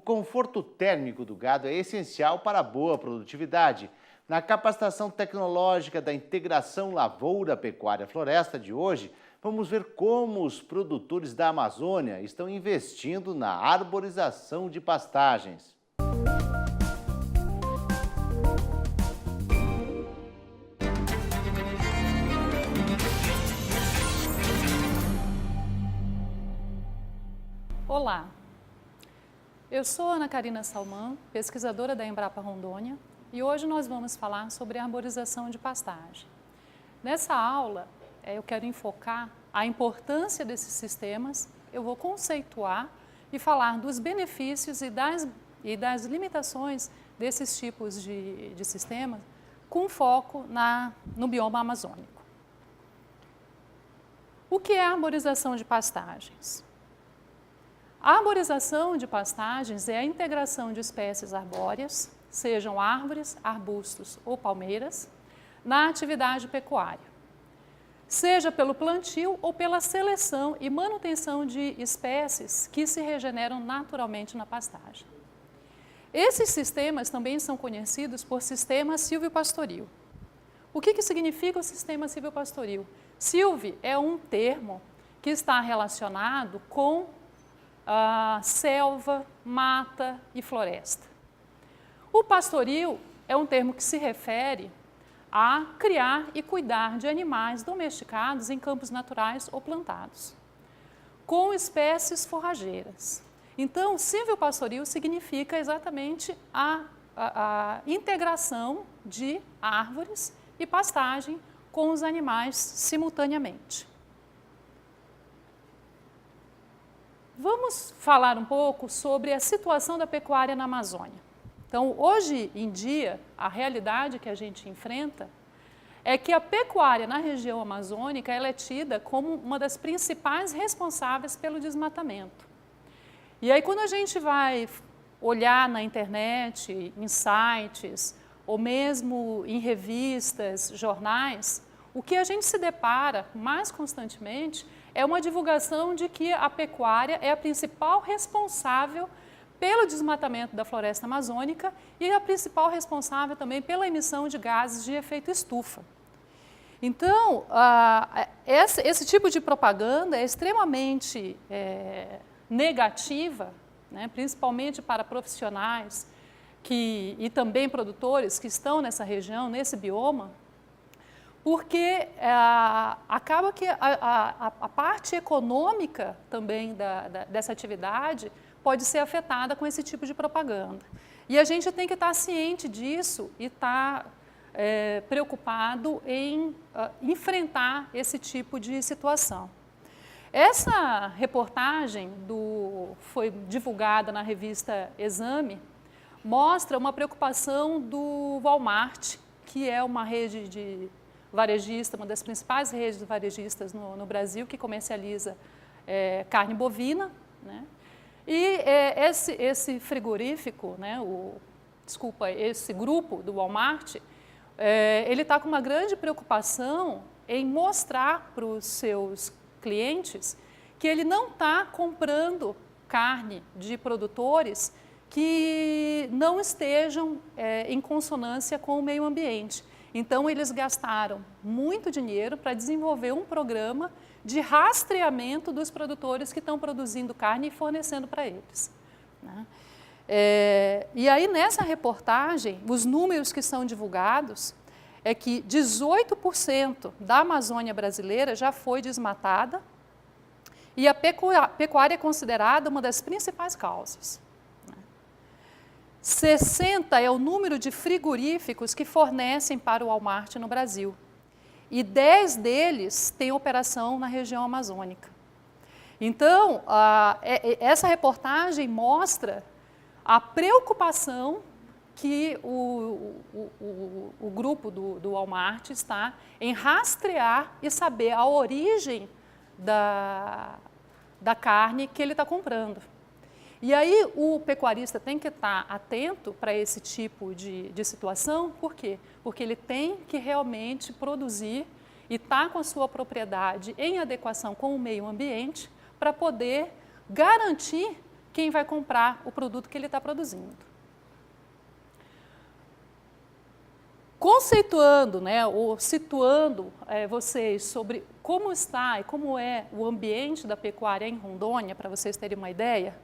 conforto térmico do gado é essencial para a boa produtividade. Na capacitação tecnológica da integração lavoura-pecuária-floresta de hoje, vamos ver como os produtores da Amazônia estão investindo na arborização de pastagens. Olá, eu sou Ana Karina Salman, pesquisadora da Embrapa Rondônia, e hoje nós vamos falar sobre a arborização de pastagem. Nessa aula, eu quero enfocar a importância desses sistemas, eu vou conceituar e falar dos benefícios e das limitações desses tipos de sistemas, com foco no bioma amazônico. O que é a arborização de pastagens? A arborização de pastagens é a integração de espécies arbóreas, sejam árvores, arbustos ou palmeiras, na atividade pecuária, seja pelo plantio ou pela seleção e manutenção de espécies que se regeneram naturalmente na pastagem. Esses sistemas também são conhecidos por sistema silvopastoril. O que significa o sistema silvopastoril? Silve é um termo que está relacionado com selva, mata e floresta. O pastoril é um termo que se refere a criar e cuidar de animais domesticados em campos naturais ou plantados, com espécies forrageiras. Então, silvopastoril significa exatamente a integração de árvores e pastagem com os animais simultaneamente. Vamos falar um pouco sobre a situação da pecuária na Amazônia. Então, hoje em dia, a realidade que a gente enfrenta é que a pecuária na região amazônica ela é tida como uma das principais responsáveis pelo desmatamento. E aí, quando a gente vai olhar na internet, em sites, ou mesmo em revistas, jornais, o que a gente se depara mais constantemente é uma divulgação de que a pecuária é a principal responsável pelo desmatamento da floresta amazônica e a principal responsável também pela emissão de gases de efeito estufa. Então, esse tipo de propaganda é extremamente negativa, né, principalmente para profissionais e também produtores que estão nessa região, nesse bioma, porque acaba que a parte econômica também dessa atividade pode ser afetada com esse tipo de propaganda. E a gente tem que estar ciente disso e estar preocupado em enfrentar esse tipo de situação. Essa reportagem foi divulgada na revista Exame, mostra uma preocupação do Walmart, que é uma rede de varejista, uma das principais redes de varejistas no Brasil, que comercializa carne bovina, né? E esse frigorífico, né, esse grupo do Walmart, ele está com uma grande preocupação em mostrar para os seus clientes que ele não está comprando carne de produtores que não estejam em consonância com o meio ambiente. Então, eles gastaram muito dinheiro para desenvolver um programa de rastreamento dos produtores que estão produzindo carne e fornecendo para eles, né? E aí, nessa reportagem, os números que são divulgados é que 18% da Amazônia brasileira já foi desmatada e a pecuária é considerada uma das principais causas. 60 é o número de frigoríficos que fornecem para o Walmart no Brasil. E 10 deles têm operação na região amazônica. Então, essa reportagem mostra a preocupação que o grupo do Walmart está em rastrear e saber a origem da carne que ele está comprando. E aí o pecuarista tem que estar atento para esse tipo de situação, por quê? Porque ele tem que realmente produzir e estar com a sua propriedade em adequação com o meio ambiente para poder garantir quem vai comprar o produto que ele está produzindo. Conceituando, né, ou situando vocês sobre como está e como é o ambiente da pecuária em Rondônia, para vocês terem uma ideia,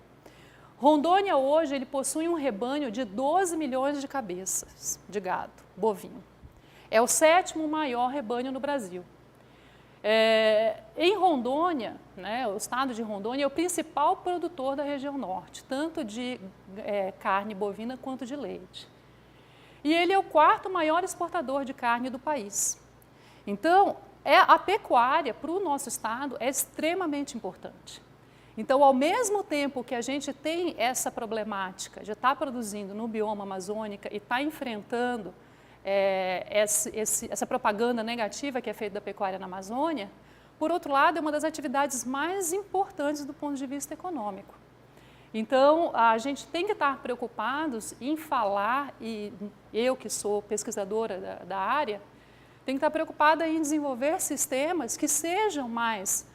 Rondônia hoje ele possui um rebanho de 12 milhões de cabeças de gado bovino. É o 7º maior rebanho no Brasil. Em Rondônia, né, o estado de Rondônia é o principal produtor da região norte, tanto de carne bovina quanto de leite. E ele é o 4º maior exportador de carne do país. Então, a pecuária para o nosso estado é extremamente importante. Então, ao mesmo tempo que a gente tem essa problemática de estar produzindo no bioma amazônico e estar enfrentando essa propaganda negativa que é feita da pecuária na Amazônia, por outro lado, é uma das atividades mais importantes do ponto de vista econômico. Então, a gente tem que estar preocupados em falar, e eu que sou pesquisadora da área, tenho que estar preocupada em desenvolver sistemas que sejam mais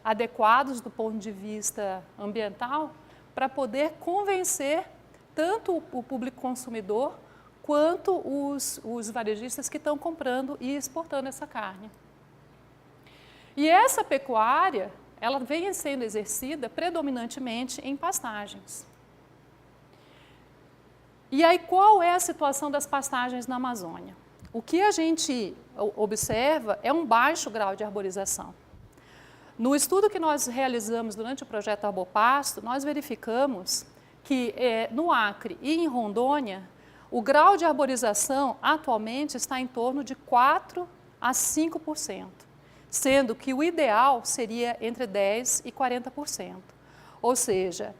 adequados do ponto de vista ambiental para poder convencer tanto o público consumidor quanto os varejistas que estão comprando e exportando essa carne. E essa pecuária, ela vem sendo exercida predominantemente em pastagens. E aí, qual é a situação das pastagens na Amazônia? O que a gente observa é um baixo grau de arborização. No estudo que nós realizamos durante o projeto Arbopasto, nós verificamos que no Acre e em Rondônia, o grau de arborização atualmente está em torno de 4% a 5%. Sendo que o ideal seria entre 10% e 40%. Ou seja,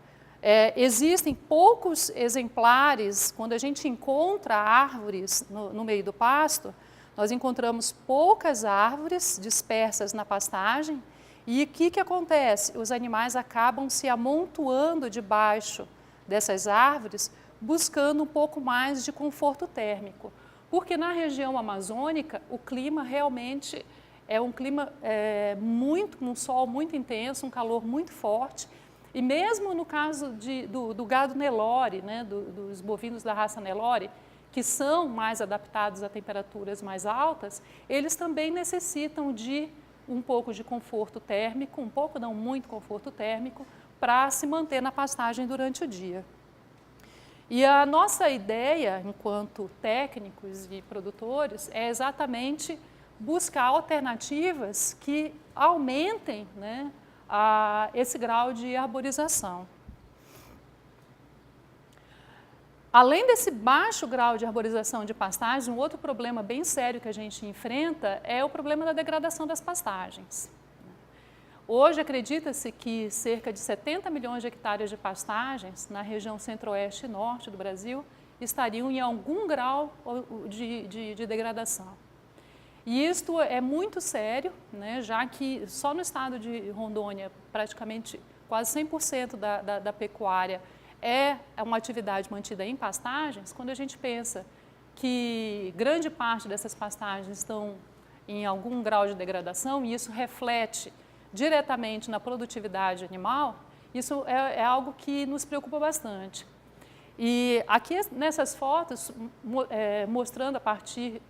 existem poucos exemplares, quando a gente encontra árvores no meio do pasto, nós encontramos poucas árvores dispersas na pastagem, e o que acontece? Os animais acabam se amontoando debaixo dessas árvores, buscando um pouco mais de conforto térmico. Porque na região amazônica, o clima realmente é um clima um sol muito intenso, um calor muito forte, e mesmo no caso do gado Nelore, né, dos bovinos da raça Nelore, que são mais adaptados a temperaturas mais altas, eles também necessitam de um pouco de conforto térmico, um pouco, não muito conforto térmico, para se manter na pastagem durante o dia. E a nossa ideia, enquanto técnicos e produtores, é exatamente buscar alternativas que aumentem, né, esse grau de arborização. Além desse baixo grau de arborização de pastagens, um outro problema bem sério que a gente enfrenta é o problema da degradação das pastagens. Hoje, acredita-se que cerca de 70 milhões de hectares de pastagens na região centro-oeste e norte do Brasil estariam em algum grau de degradação. E isto é muito sério, né, já que só no estado de Rondônia, praticamente quase 100% da pecuária é uma atividade mantida em pastagens. Quando a gente pensa que grande parte dessas pastagens estão em algum grau de degradação, e isso reflete diretamente na produtividade animal, isso é algo que nos preocupa bastante. E aqui nessas fotos, mostrando a partir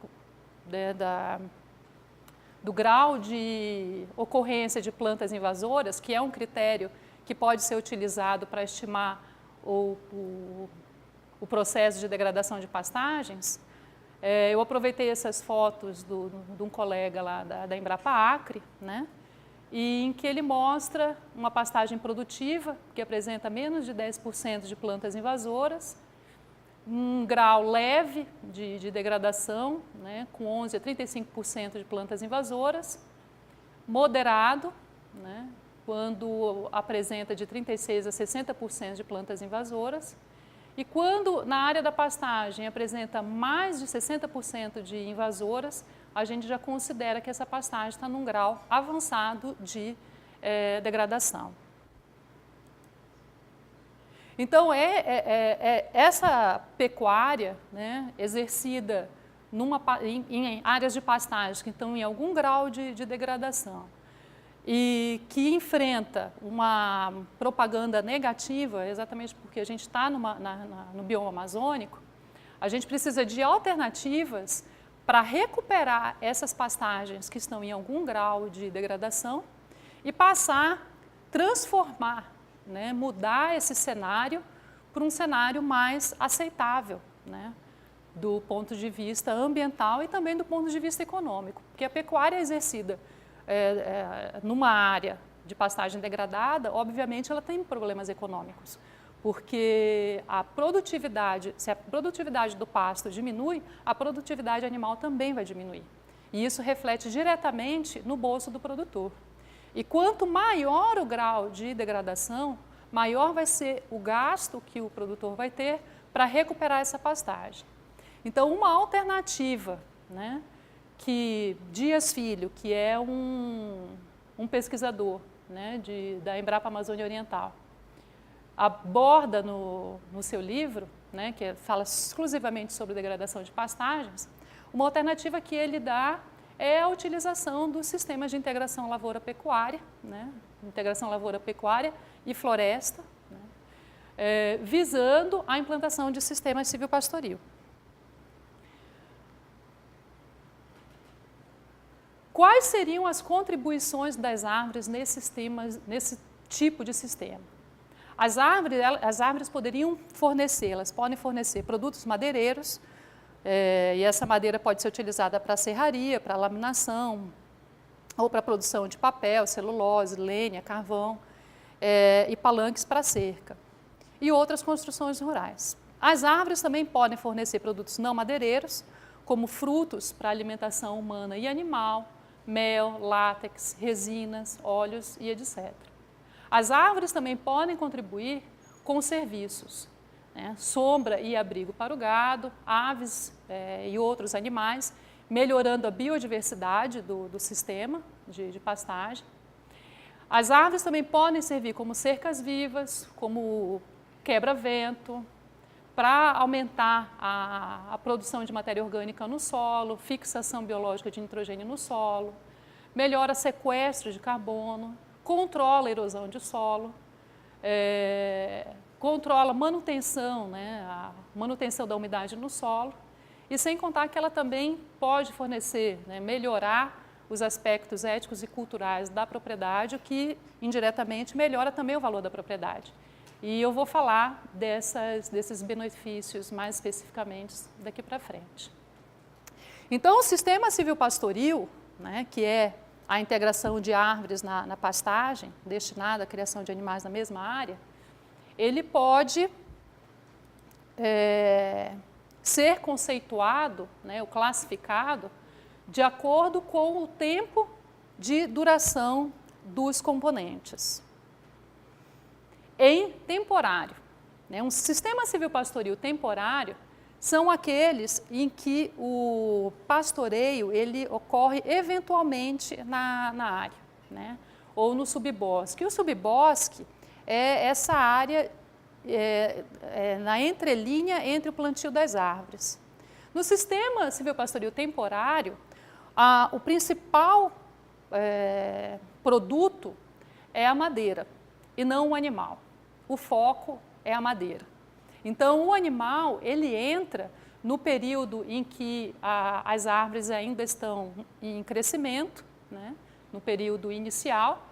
do grau de ocorrência de plantas invasoras, que é um critério que pode ser utilizado para estimar o processo de degradação de pastagens, eu aproveitei essas fotos de um colega lá da Embrapa Acre, né, e em que ele mostra uma pastagem produtiva, que apresenta menos de 10% de plantas invasoras, um grau leve de degradação, né, com 11% a 35% de plantas invasoras, moderado, né, quando apresenta de 36% a 60% de plantas invasoras, e quando na área da pastagem apresenta mais de 60% de invasoras, a gente já considera que essa pastagem está num grau avançado de degradação. Então, essa pecuária, né, exercida em áreas de pastagem que estão em algum grau de degradação, e que enfrenta uma propaganda negativa, exatamente porque a gente está no bioma amazônico, a gente precisa de alternativas para recuperar essas pastagens que estão em algum grau de degradação e transformar, né, mudar esse cenário para um cenário mais aceitável, né, do ponto de vista ambiental e também do ponto de vista econômico, porque a pecuária exercida numa área de pastagem degradada, obviamente ela tem problemas econômicos, porque se a produtividade do pasto diminui, a produtividade animal também vai diminuir. E isso reflete diretamente no bolso do produtor. E quanto maior o grau de degradação, maior vai ser o gasto que o produtor vai ter para recuperar essa pastagem. Então, uma alternativa, né, que Dias Filho, que é um pesquisador, né, da Embrapa Amazônia Oriental, aborda no seu livro, né, que fala exclusivamente sobre degradação de pastagens, uma alternativa que ele dá é a utilização dos sistemas de integração lavoura-pecuária, né, integração lavoura-pecuária e floresta, né, visando a implantação de sistemas silvopastoril. Quais seriam as contribuições das árvores nesse tipo de sistema? As árvores poderiam fornecer, elas podem fornecer produtos madeireiros, e essa madeira pode ser utilizada para serraria, para laminação, ou para produção de papel, celulose, lenha, carvão, e palanques para cerca, e outras construções rurais. As árvores também podem fornecer produtos não madeireiros, como frutos para alimentação humana e animal, mel, látex, resinas, óleos e etc. As árvores também podem contribuir com serviços, né? Sombra e abrigo para o gado, aves e outros animais, melhorando a biodiversidade do sistema de pastagem. As árvores também podem servir como cercas vivas, como quebra-vento, para aumentar a produção de matéria orgânica no solo, fixação biológica de nitrogênio no solo, melhora sequestro de carbono, controla a erosão de solo, controla a manutenção, né, a manutenção da umidade no solo, e sem contar que ela também pode fornecer, né, melhorar os aspectos éticos e culturais da propriedade, o que indiretamente melhora também o valor da propriedade. E eu vou falar desses benefícios mais especificamente daqui para frente. Então, o sistema silvopastoril, né, que é a integração de árvores na pastagem, destinada à criação de animais na mesma área, ele pode ser conceituado, né, ou classificado, de acordo com o tempo de duração dos componentes. Em temporário, né, um sistema silvopastoril temporário são aqueles em que o pastoreio ele ocorre eventualmente na área, né, ou no subbosque. O subbosque é essa área na entrelinha entre o plantio das árvores. No sistema silvopastoril temporário, o principal produto é a madeira e não o animal. O foco é a madeira. Então, o animal, ele entra no período em que as árvores ainda estão em crescimento, né, no período inicial,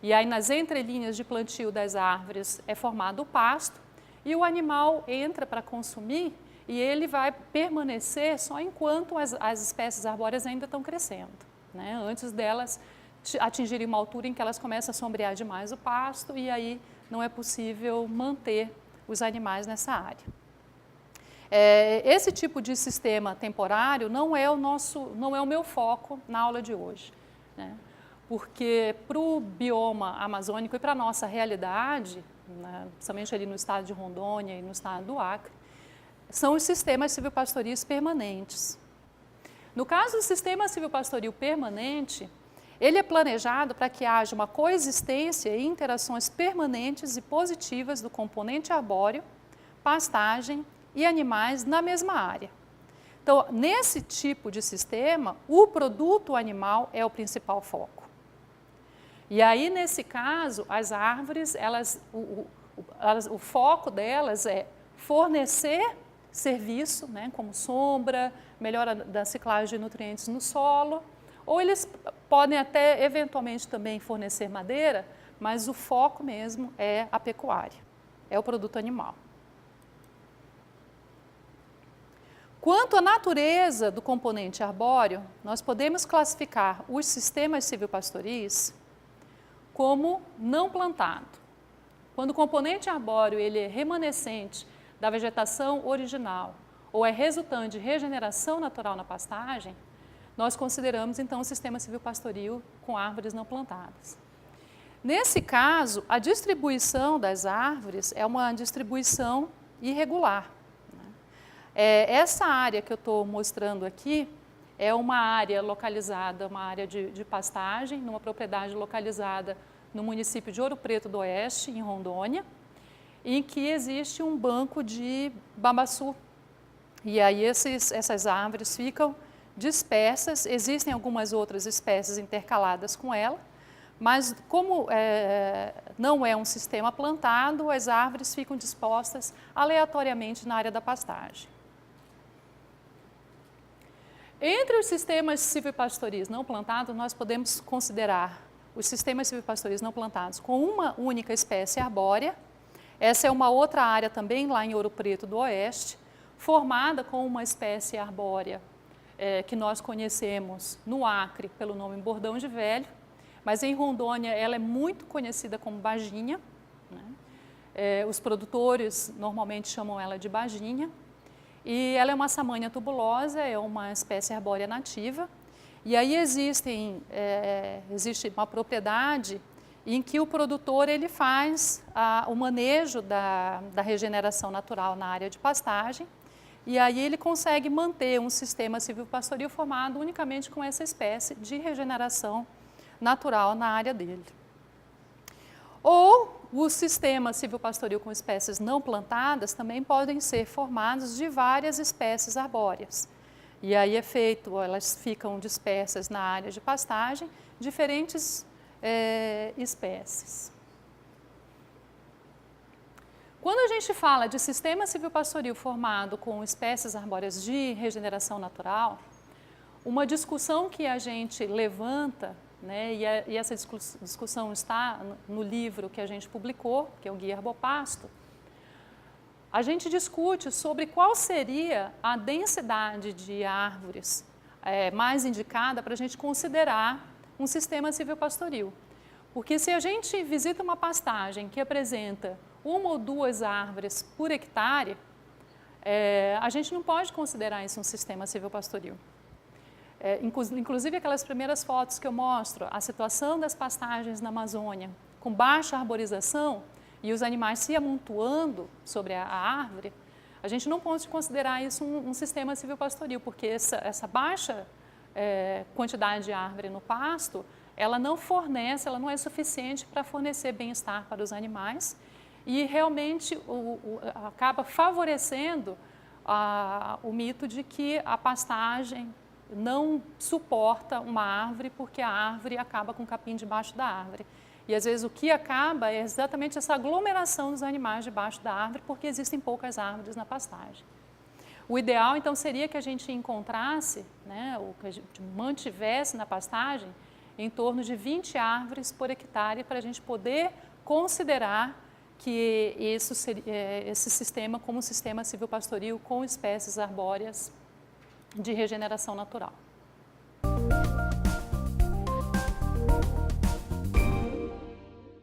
e aí nas entrelinhas de plantio das árvores é formado o pasto, e o animal entra para consumir e ele vai permanecer só enquanto as espécies arbóreas ainda estão crescendo, né, antes delas atingirem uma altura em que elas começam a sombrear demais o pasto e aí não é possível manter os animais nessa área. Esse tipo de sistema temporário não é o meu foco na aula de hoje, né? Porque para o bioma amazônico e para a nossa realidade, né, principalmente ali no estado de Rondônia e no estado do Acre, são os sistemas silvopastoris permanentes. No caso do sistema silvopastoril permanente, ele é planejado para que haja uma coexistência e interações permanentes e positivas do componente arbóreo, pastagem e animais na mesma área. Então, nesse tipo de sistema, o produto animal é o principal foco. E aí, nesse caso, as árvores, o foco delas é fornecer serviço, né, como sombra, melhora da ciclagem de nutrientes no solo, ou eles podem até, eventualmente, também fornecer madeira, mas o foco mesmo é a pecuária, é o produto animal. Quanto à natureza do componente arbóreo, nós podemos classificar os sistemas silvopastoris como não plantado. Quando o componente arbóreo ele é remanescente da vegetação original ou é resultante de regeneração natural na pastagem, nós consideramos então o sistema silvopastoril com árvores não plantadas. Nesse caso, a distribuição das árvores é uma distribuição irregular. Essa área que eu estou mostrando aqui é uma área localizada, uma área de pastagem, numa propriedade localizada no município de Ouro Preto do Oeste, em Rondônia, em que existe um banco de babaçu. E aí essas árvores ficam dispersas, existem algumas outras espécies intercaladas com ela, mas como não é um sistema plantado, as árvores ficam dispostas aleatoriamente na área da pastagem. Entre os sistemas silvopastoris não plantados, nós podemos considerar os sistemas silvopastoris não plantados com uma única espécie arbórea. Essa é uma outra área também lá em Ouro Preto do Oeste, formada com uma espécie arbórea que nós conhecemos no Acre pelo nome bordão de velho, mas em Rondônia ela é muito conhecida como baginha, né? Os produtores normalmente chamam ela de baginha, e ela é uma samanha tubulosa, é uma espécie arbórea nativa, e aí existe uma propriedade em que o produtor ele faz o manejo da regeneração natural na área de pastagem, e aí ele consegue manter um sistema silvopastoril formado unicamente com essa espécie de regeneração natural na área dele. Ou o sistema silvopastoril com espécies não plantadas também podem ser formados de várias espécies arbóreas. E aí elas ficam dispersas na área de pastagem, diferentes espécies. Quando a gente fala de sistema silvopastoril formado com espécies arbóreas de regeneração natural, uma discussão que a gente levanta, né, e essa discussão está no livro que a gente publicou, que é o Guia Herbopasto, a gente discute sobre qual seria a densidade de árvores mais indicada para a gente considerar um sistema silvopastoril. Porque se a gente visita uma pastagem que apresenta 1 ou 2 árvores por hectare, a gente não pode considerar isso um sistema silvopastoril. Inclusive aquelas primeiras fotos que eu mostro, a situação das pastagens na Amazônia, com baixa arborização e os animais se amontoando sobre a árvore, a gente não pode considerar isso um sistema silvopastoril, porque essa baixa quantidade de árvore no pasto, ela não é suficiente para fornecer bem-estar para os animais e realmente acaba favorecendo o mito de que a pastagem não suporta uma árvore porque a árvore acaba com o capim debaixo da árvore. E às vezes o que acaba é exatamente essa aglomeração dos animais debaixo da árvore porque existem poucas árvores na pastagem. O ideal então seria que a gente encontrasse, né, ou que a gente mantivesse na pastagem em torno de 20 árvores por hectare para a gente poder considerar que esse sistema como um sistema silvopastoril com espécies arbóreas de regeneração natural.